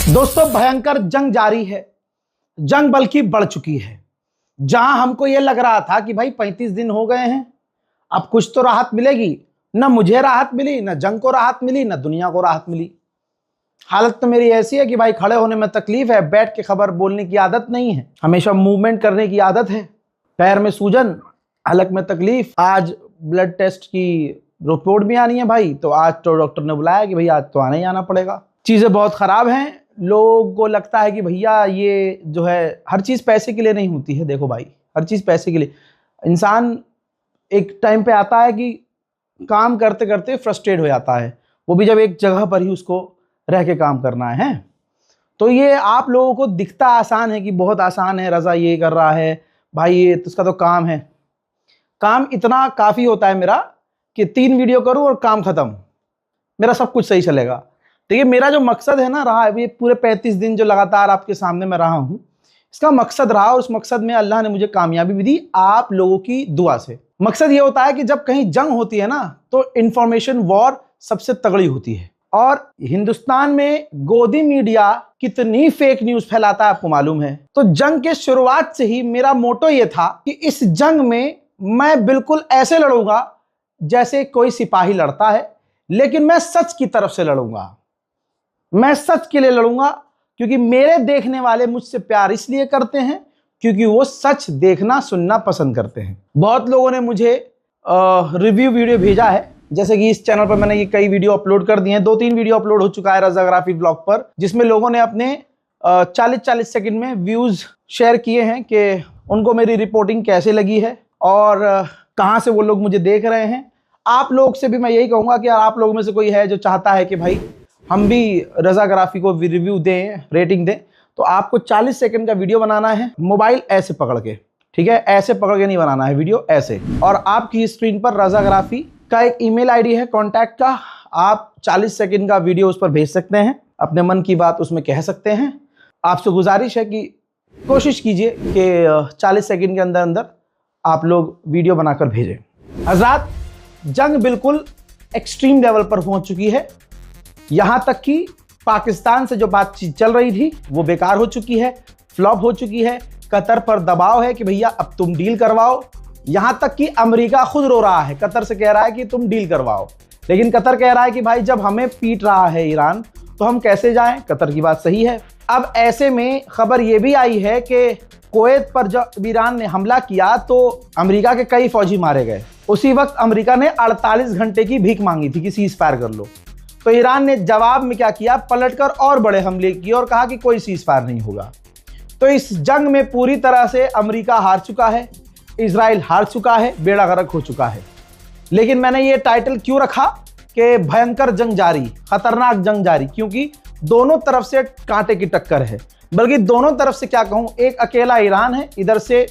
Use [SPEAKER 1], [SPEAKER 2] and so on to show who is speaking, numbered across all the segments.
[SPEAKER 1] दोस्तों, भयंकर जंग जारी है। जंग बल्कि बढ़ चुकी है। जहां हमको यह लग रहा था कि भाई 35 दिन हो गए हैं, अब कुछ तो राहत मिलेगी, ना मुझे राहत मिली, ना जंग को राहत मिली, ना दुनिया को राहत मिली। हालत तो मेरी ऐसी है कि भाई खड़े होने में तकलीफ है, बैठ के खबर बोलने की आदत नहीं है, हमेशा मूवमेंट करने की आदत है। पैर में सूजन, हलक में तकलीफ। आज ब्लड टेस्ट की रिपोर्ट भी आनी है भाई, तो आज तो डॉक्टर ने बुलाया कि भाई आज तो आना ही आना पड़ेगा। चीजें बहुत खराब हैं। लोगों को लगता है कि भैया ये जो है हर चीज पैसे के लिए नहीं होती है। देखो भाई, हर चीज पैसे के लिए। इंसान एक टाइम पे आता है कि काम करते करते फ्रस्ट्रेट हो जाता है, वो भी जब एक जगह पर ही उसको रह के काम करना है। तो ये आप लोगों को दिखता आसान है कि बहुत आसान है, रजा ये कर रहा है भाई, ये तो उसका तो काम है। काम इतना काफ़ी होता है मेरा कि 3 वीडियो करूं और काम ख़त्म, मेरा सब कुछ सही चलेगा। देखिए, मेरा जो मकसद है ना रहा है, ये पूरे 35 दिन जो लगातार आपके सामने मैं रहा हूँ, इसका मकसद रहा और उस मकसद में अल्लाह ने मुझे कामयाबी भी दी आप लोगों की दुआ से। मकसद ये होता है कि जब कहीं जंग होती है ना, तो इंफॉर्मेशन वॉर सबसे तगड़ी होती है। और हिंदुस्तान में गोदी मीडिया कितनी फेक न्यूज फैलाता है आपको मालूम है। तो जंग के शुरुआत से ही मेरा मोटो ये था कि इस जंग में मैं बिल्कुल ऐसे लड़ूंगा जैसे कोई सिपाही लड़ता है, लेकिन मैं सच की तरफ से लड़ूंगा। मैं सच के लिए लड़ूंगा, क्योंकि मेरे देखने वाले मुझसे प्यार इसलिए करते हैं क्योंकि वो सच देखना सुनना पसंद करते हैं। बहुत लोगों ने मुझे रिव्यू वीडियो भेजा है, जैसे कि इस चैनल पर मैंने ये कई वीडियो अपलोड कर दिए हैं। 2-3 वीडियो अपलोड हो चुका है रजाग्राफी ब्लॉग पर, जिसमें लोगों ने अपने 40-40 सेकंड में व्यूज शेयर किए हैं कि उनको मेरी रिपोर्टिंग कैसे लगी है और कहाँ से वो लोग मुझे देख रहे हैं। आप लोग से भी मैं यही कहूँगा कि आप लोगों में से कोई है जो चाहता है कि भाई हम भी रजाग्राफी को रिव्यू दें, रेटिंग दें, तो आपको 40 सेकंड का वीडियो बनाना है, मोबाइल ऐसे पकड़ के, ठीक है, ऐसे पकड़ के नहीं बनाना है वीडियो, ऐसे। और आपकी स्क्रीन पर रजाग्राफी का एक ईमेल आईडी है कॉन्टैक्ट का, आप 40 सेकंड का वीडियो उस पर भेज सकते हैं, अपने मन की बात उसमें कह सकते हैं। आपसे गुजारिश है कि कोशिश कीजिए कि 40 सेकंड के अंदर अंदर आप लोग वीडियो बनाकर भेजें। हज़रात, जंग बिल्कुल एक्सट्रीम लेवल पर पहुंच चुकी है। यहां तक कि पाकिस्तान से जो बातचीत चल रही थी वो बेकार हो चुकी है, फ्लॉप हो चुकी है। कतर पर दबाव है कि भैया अब तुम डील करवाओ। यहां तक कि अमेरिका खुद रो रहा है, कतर से कह रहा है कि तुम डील करवाओ, लेकिन कतर कह रहा है कि भाई जब हमें पीट रहा है ईरान तो हम कैसे जाएं। कतर की बात सही है। अब ऐसे में खबर यह भी आई है कि कुवैत पर जब ईरान ने हमला किया तो अमेरिका के कई फौजी मारे गए। उसी वक्त अमेरिका ने 48 घंटे की भीख मांगी थी कि सीज फायर कर लो, तो ईरान ने जवाब में क्या किया, पलटकर और बड़े हमले किए और कहा कि कोई सीज फायर नहीं होगा। तो इस जंग में पूरी तरह से अमेरिका हार चुका है, इजराइल हार चुका है, बेड़ा गर्क हो चुका है। लेकिन मैंने ये टाइटल क्यों रखा कि भयंकर जंग जारी, खतरनाक जंग जारी, क्योंकि दोनों तरफ से कांटे की टक्कर है। बल्कि दोनों तरफ से क्या कहूं, एक अकेला ईरान है, इधर से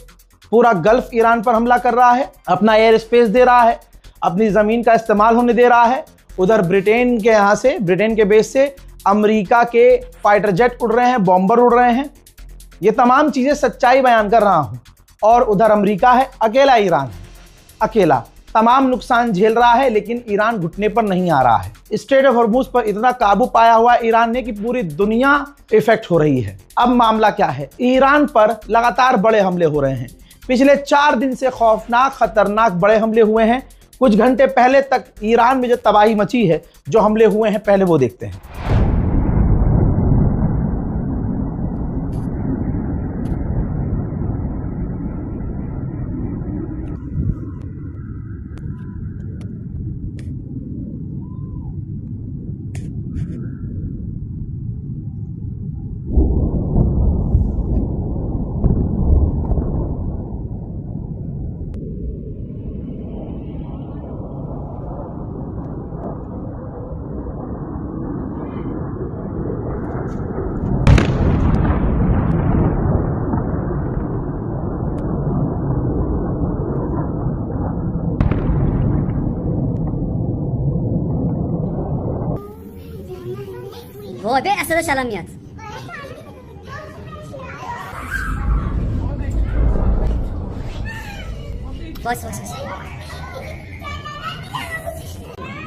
[SPEAKER 1] पूरा गल्फ ईरान पर हमला कर रहा है, अपना एयर स्पेस दे रहा है, अपनी जमीन का इस्तेमाल होने दे रहा है। उधर ब्रिटेन के यहाँ से, ब्रिटेन के बेस से अमेरिका के फाइटर जेट उड़ रहे हैं, बॉम्बर उड़ रहे हैं। ये तमाम चीजें सच्चाई बयान कर रहा हूं। और उधर अमेरिका है, अकेला ईरान है, अकेला तमाम नुकसान झेल रहा है, लेकिन ईरान घुटने पर नहीं आ रहा है। स्ट्रेट ऑफ हॉर्मुज पर इतना काबू पाया हुआ ईरान ने कि पूरी दुनिया इफेक्ट हो रही है। अब मामला क्या है, ईरान पर लगातार बड़े हमले हो रहे हैं। पिछले 4 दिन से खौफनाक खतरनाक बड़े हमले हुए हैं। कुछ घंटे पहले तक ईरान में जो तबाही मची है, जो हमले हुए हैं, पहले वो देखते हैं।
[SPEAKER 2] ועוד 10 שלמיות. בוס.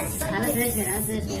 [SPEAKER 2] खाना फ्रेश है, खाना फ्रेश है।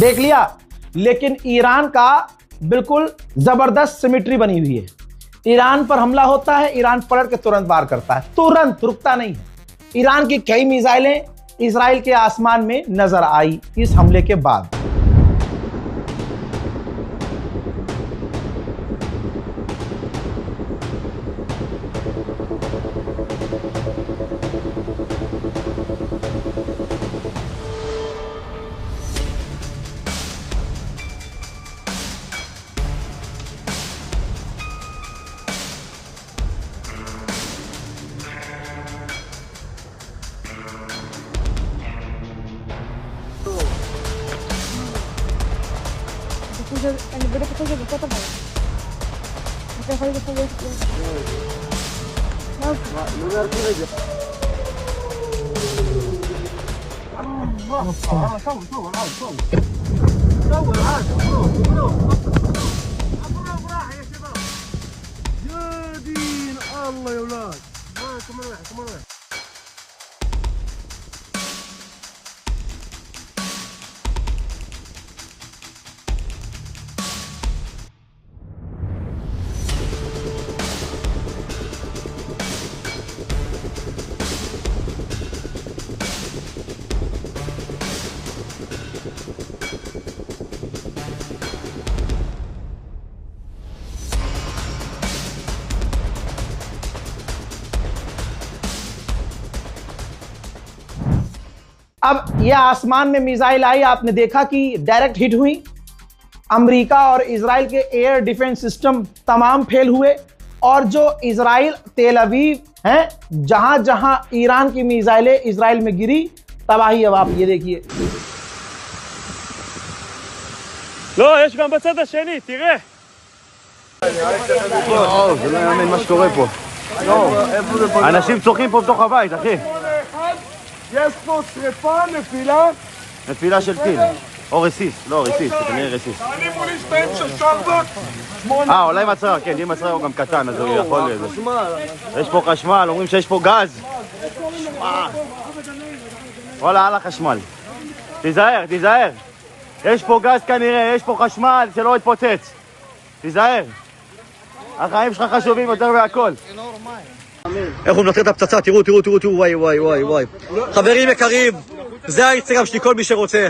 [SPEAKER 1] देख लिया। लेकिन ईरान का बिल्कुल जबरदस्त सिमिट्री बनी हुई है। ईरान पर हमला होता है, ईरान पलट के तुरंत वार करता है, तुरंत रुकता नहीं है। ईरान की कई मिसाइलें इजराइल के आसमान में नजर आई इस हमले के बाद। अब यह आसमान में मिसाइल आई, आपने देखा कि डायरेक्ट हिट हुई। अमेरिका और इजराइल के एयर डिफेंस सिस्टम तमाम फेल हुए और जो इजराइल तेल अवीव हैं, जहां जहां ईरान की मिसाइलें इजराइल में गिरी, तबाही। अब आप ये देखिए,
[SPEAKER 3] לא, יש גם בצד השני, תראה.
[SPEAKER 4] זה לא יאמן מה שקורה פה. אנשים צוחקים פה בתוך הבית, אחי.
[SPEAKER 3] יש פה שריפה, נפילה.
[SPEAKER 4] נפילה של טיל. או רסיס, לא רסיס, כנראה רסיס.
[SPEAKER 3] אני מול שתיים של שרבק.
[SPEAKER 4] אולי מצרר, כן, אם מצרר הוא גם קטן, אז הוא יכול לזה. יש פה חשמל, אומרים שיש פה גז. וואלה, על החשמל. תיזהר, תיזהר. יש פה גז כנראה, יש פה חשמל, שלא יתפוצץ. תיזהר. החיים שלך חשובים יותר מהכל.
[SPEAKER 5] איך הוא מנטר את הפצצה, תראו, תראו, תראו, תראו, וואי, וואי, וואי, וואי. חברים יקרים, זה האינסטגרם שלי, כל מי שרוצה.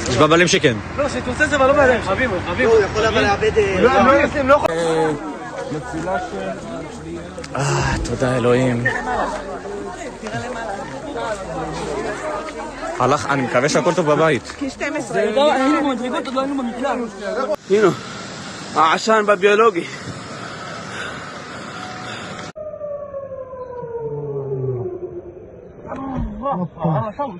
[SPEAKER 5] יש בבלים שכן.
[SPEAKER 3] לא, שתוצא זה אבל לא בעליהם, חביב, חביב.
[SPEAKER 5] הוא יכול אבל לאבד...
[SPEAKER 3] לא נפילה של...
[SPEAKER 5] תודה אלוהים. הלך, אני מקווה שהכל טוב בבית.
[SPEAKER 3] היינו במדרגות, עוד לא היינו במקלט. הנה, העשן בביולוגי.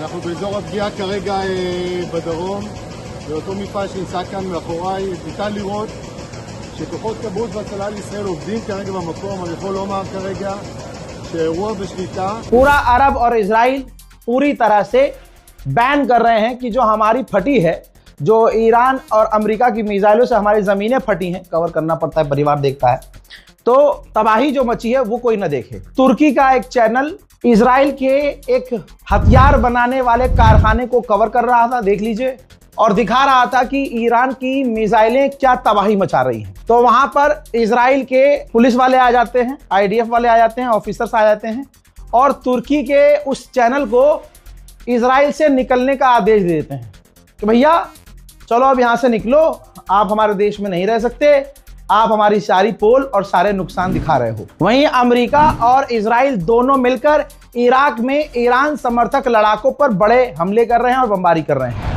[SPEAKER 6] אנחנו באזור הפגיעה כרגע בדרום, באותו מפעל שנמצא כאן מאחוריי. ניתן לראות שכוחות כבאות והצלה לישראל עובדים כרגע במקום. אני יכול לומר כרגע שהאירוע בשליטה.
[SPEAKER 1] पूरा अरब और इजराइल पूरी तरह से बैन कर रहे हैं कि जो हमारी फटी है, जो ईरान और अमेरिका की मिसाइलों से हमारी ज़मीनें फटी हैं, कवर करना पड़ता है, परिवार देखता है, तो तबाही जो मची है वो कोई ना देखे। तुर्की का एक चैनल इजराइल के एक हथियार बनाने वाले कारखाने को कवर कर रहा था, देख लीजिए, और दिखा रहा था कि ईरान की मिसाइलें क्या तबाही मचा रही हैं। तो वहां पर इजराइल के पुलिस वाले आ जाते हैं, IDF वाले आ जाते हैं, ऑफिसर्स आ जाते हैं और तुर्की के उस चैनल को इजराइल से निकलने का आदेश दे देते हैं कि भैया चलो अब यहाँ से निकलो, आप हमारे देश में नहीं रह सकते, आप हमारी सारी पोल और सारे नुकसान दिखा रहे हो। वहीं अमेरिका और इजराइल दोनों मिलकर इराक में ईरान समर्थक लड़ाकों पर बड़े हमले कर रहे हैं और बमबारी कर रहे हैं।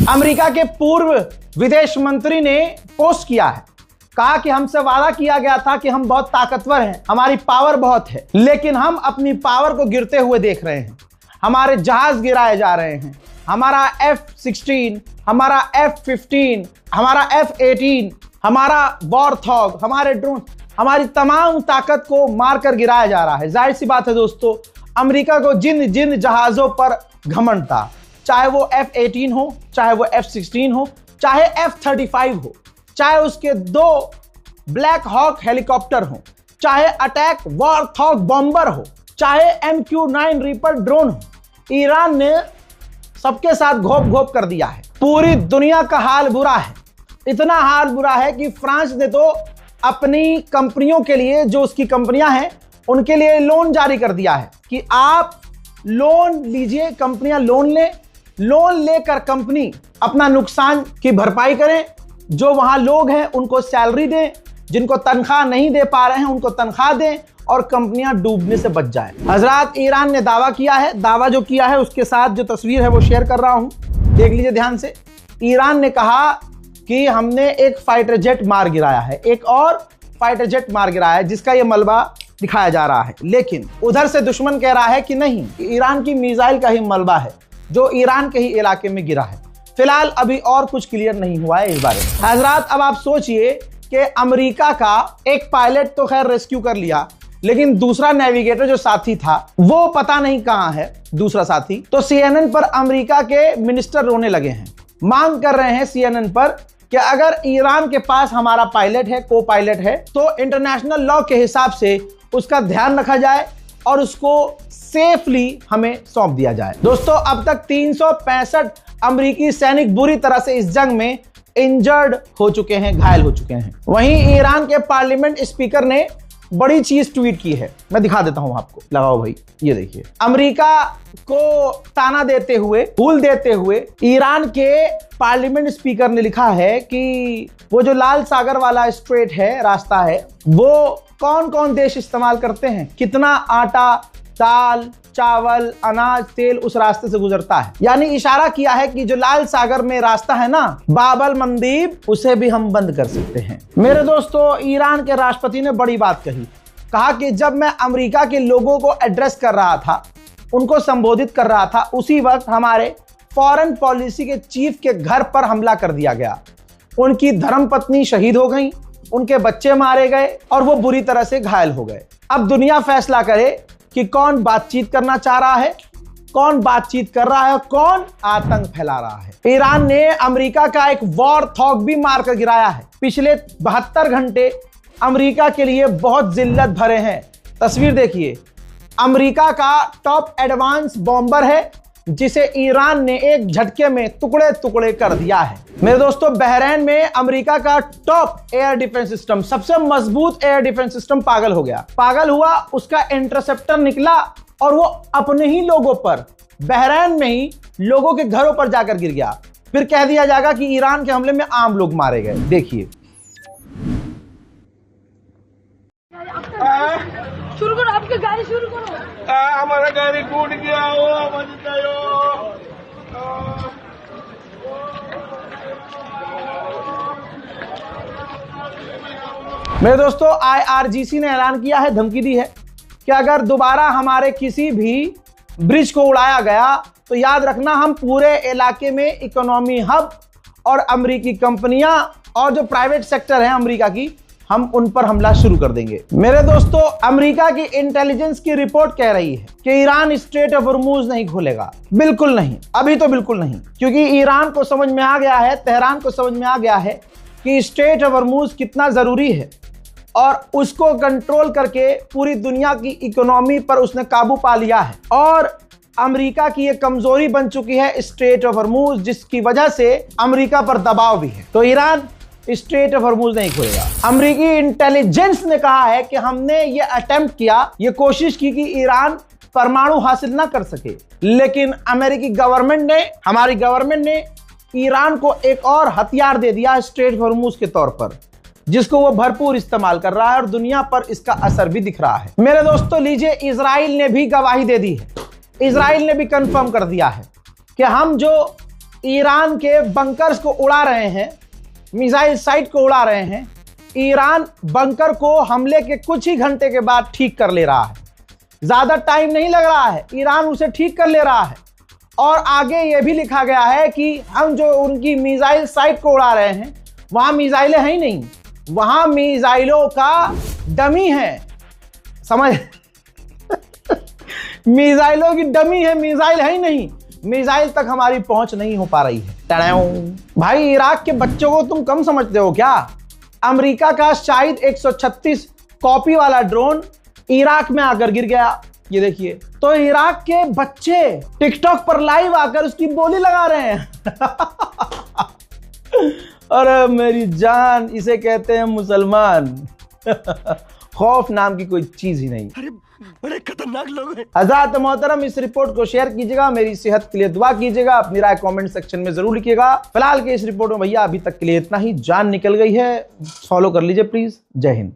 [SPEAKER 1] अमेरिका के पूर्व विदेश मंत्री ने पोस्ट किया है, कहा कि हमसे वादा किया गया था कि हम बहुत ताकतवर हैं, हमारी पावर बहुत है, लेकिन हम अपनी पावर को गिरते हुए देख रहे हैं। हमारे जहाज गिराए जा रहे हैं, हमारा F-16, हमारा F-15, हमारा F-18, हमारा वॉरथॉग, हमारे ड्रोन, हमारी तमाम ताकत को मारकर गिराया जा रहा है। जाहिर सी बात है दोस्तों, अमेरिका को जिन जिन जहाजों पर घमंड था, चाहे वो F-18 हो, चाहे वो F-16 हो, चाहे F-35 हो, चाहे उसके 2 ब्लैक हॉक हेलीकॉप्टर हो, चाहे अटैक वॉरथॉग बॉम्बर हो, चाहे MQ-9 रीपर ड्रोन हो, ईरान ने सबके साथ घोप घोप कर दिया है। पूरी दुनिया का हाल बुरा है, इतना हाल बुरा है कि फ्रांस ने तो अपनी कंपनियों के लिए, जो उसकी कंपनियां हैं उनके लिए लोन जारी कर दिया है कि आप लोन लीजिए, कंपनियां लोन लें, लोन लेकर कंपनी अपना नुकसान की भरपाई करें, जो वहां लोग हैं उनको सैलरी दें, जिनको तनख्वाह नहीं दे पा रहे हैं उनको तनख्वाह दें और कंपनियां डूबने से बच जाए। हजरात, ईरान ने दावा किया है, दावा जो किया है उसके साथ जो तस्वीर है वो शेयर कर रहा हूं, देख लीजिए ध्यान से। ईरान ने कहा कि हमने एक फाइटर जेट मार गिराया है, एक और फाइटर जेट मार गिराया है, जिसका ये मलबा दिखाया जा रहा है। लेकिन उधर से दुश्मन कह रहा है कि नहीं, ईरान की मिसाइल का ही मलबा है जो ईरान के ही इलाके में गिरा है। फिलहाल अभी और कुछ क्लियर नहीं हुआ है इस बारे में। हजरात, अब आप सोचिए कि अमेरिका का एक पायलट तो खैर रेस्क्यू कर लिया, लेकिन दूसरा नेविगेटर जो साथी था वो पता नहीं कहां है, दूसरा साथी। तो CNN पर अमेरिका के मिनिस्टर रोने लगे हैं, मांग कर रहे हैं CNN पर कि अगर ईरान के पास हमारा पायलट है, को पायलट है, तो इंटरनेशनल लॉ के हिसाब से उसका ध्यान रखा जाए और उसको सेफली हमें सौंप दिया जाए। दोस्तों, अब तक 365 अमेरिकी सैनिक बुरी तरह से इस जंग में इंजर्ड हो चुके हैं, घायल हो चुके हैं। वहीं ईरान के पार्लियामेंट स्पीकर ने बड़ी चीज ट्वीट की है, मैं दिखा देता हूं आपको, लगाओ भाई, ये देखिए। अमेरिका को ताना देते हुए, भूल देते हुए ईरान के पार्लियामेंट स्पीकर ने लिखा है कि वो जो लाल सागर वाला स्ट्रेट है, रास्ता है, वो कौन कौन देश इस्तेमाल करते हैं, कितना आटा, दाल, चावल, अनाज, तेल उस रास्ते से गुजरता है। यानी इशारा किया है कि जो लाल सागर में रास्ता है ना, बाबल मंदीब, उसे भी हम बंद कर सकते हैं। मेरे दोस्तों, ईरान के राष्ट्रपति ने बड़ी बात कही, कहा कि जब मैं अमेरिका के लोगों को एड्रेस कर रहा था, उनको संबोधित कर रहा था, उसी वक्त हमारे फॉरेन पॉलिसी के चीफ के घर पर हमला कर दिया गया। उनकी धर्मपत्नी शहीद हो गई, उनके बच्चे मारे गए और वो बुरी तरह से घायल हो गए। अब दुनिया फैसला करे कि कौन बातचीत करना चाह रहा है, कौन बातचीत कर रहा है, कौन आतंक फैला रहा है। ईरान ने अमेरिका का एक वॉरथॉग भी मारकर गिराया है। पिछले 72 घंटे अमेरिका के लिए बहुत जिल्लत भरे हैं। तस्वीर देखिए, अमेरिका का टॉप एडवांस बॉम्बर है जिसे ईरान ने एक झटके में टुकड़े टुकड़े कर दिया है। मेरे दोस्तों, बहरीन में अमेरिका का टॉप एयर डिफेंस सिस्टम, सबसे मजबूत एयर डिफेंस सिस्टम पागल हो गया, पागल हुआ, उसका इंटरसेप्टर निकला और वो अपने ही लोगों पर, बहरीन में ही लोगों के घरों पर जाकर गिर गया। फिर कह दिया जाएगा कि ईरान के हमले में आम लोग मारे गए। देखिए,
[SPEAKER 7] शुरू करो, आपकी गाड़ी शुरू करो।
[SPEAKER 3] हमारा गाड़ी टूट गया हो, मत जाओ।
[SPEAKER 1] मेरे दोस्तों, IRGC ने ऐलान किया है, धमकी दी है कि अगर दोबारा हमारे किसी भी ब्रिज को उड़ाया गया तो याद रखना, हम पूरे इलाके में इकोनॉमी हब और अमेरिकी कंपनियां और जो प्राइवेट सेक्टर है अमेरिका की, हम उन पर हमला शुरू कर देंगे। मेरे दोस्तों, अमेरिका की इंटेलिजेंस की रिपोर्ट कह रही है कि ईरान स्ट्रेट ऑफ हॉर्मुज नहीं खोलेगा। बिल्कुल नहीं, अभी तो बिल्कुल नहीं, क्योंकि ईरान को समझ में आ गया है, तेहरान को समझ में आ गया है कि स्ट्रेट ऑफ हॉर्मुज कितना जरूरी है और उसको कंट्रोल करके पूरी दुनिया की इकोनॉमी पर उसने काबू पा लिया है। और अमेरिका की एक कमजोरी बन चुकी है स्ट्रेट ऑफ हॉर्मुज, जिसकी वजह से अमेरिका पर दबाव भी है। तो ईरान स्ट्रेट ऑफ हॉर्मुज नहीं खोलेगा। अमेरिकी इंटेलिजेंस ने कहा है कि हमने ये अटेम्प्ट किया, ये कोशिश की कि ईरान परमाणु हासिल ना कर सके, लेकिन अमेरिकी गवर्नमेंट ने, हमारी गवर्नमेंट ने ईरान को एक और हथियार दे दिया स्ट्रेट ऑफ हॉर्मुज के तौर पर, जिसको वो भरपूर इस्तेमाल कर रहा है और दुनिया पर इसका असर भी दिख रहा है। मेरे दोस्तों लीजिए, इजराइल ने भी गवाही दे दी है, इजराइल ने भी कंफर्म कर दिया है कि हम जो ईरान के बंकर्स को उड़ा रहे हैं, मिसाइल साइट को उड़ा रहे हैं, ईरान बंकर को हमले के कुछ ही घंटे के बाद ठीक कर ले रहा है। ज्यादा टाइम नहीं लग रहा है, ईरान उसे ठीक कर ले रहा है। और आगे यह भी लिखा गया है कि हम जो उनकी मिसाइल साइट को उड़ा रहे हैं, वहां मिसाइलें हैं ही नहीं, वहां मिसाइलों का डमी है, समझ मिसाइलों की डमी है, मिसाइल है ही नहीं, मिसाइल तक हमारी पहुंच नहीं हो पा रही है। भाई इराक के बच्चों को तुम कम समझते हो क्या? अमेरिका का शायद 136 कॉपी वाला ड्रोन इराक में आकर गिर गया, ये देखिए। तो इराक के बच्चे टिकटॉक पर लाइव आकर उसकी बोली लगा रहे हैं। अरे मेरी जान, इसे कहते हैं मुसलमान। खौफ नाम की कोई चीज ही नहीं।
[SPEAKER 5] अरे बड़े खतरनाक लोग हैं।
[SPEAKER 1] हज़रात मोहतरम, इस रिपोर्ट को शेयर कीजिएगा, मेरी सेहत के लिए दुआ कीजिएगा, अपनी राय कमेंट सेक्शन में जरूर लिखिएगा। फिलहाल के इस रिपोर्ट में भैया अभी तक के लिए इतना ही। जान निकल गई है, फॉलो कर लीजिए प्लीज। जय हिंद।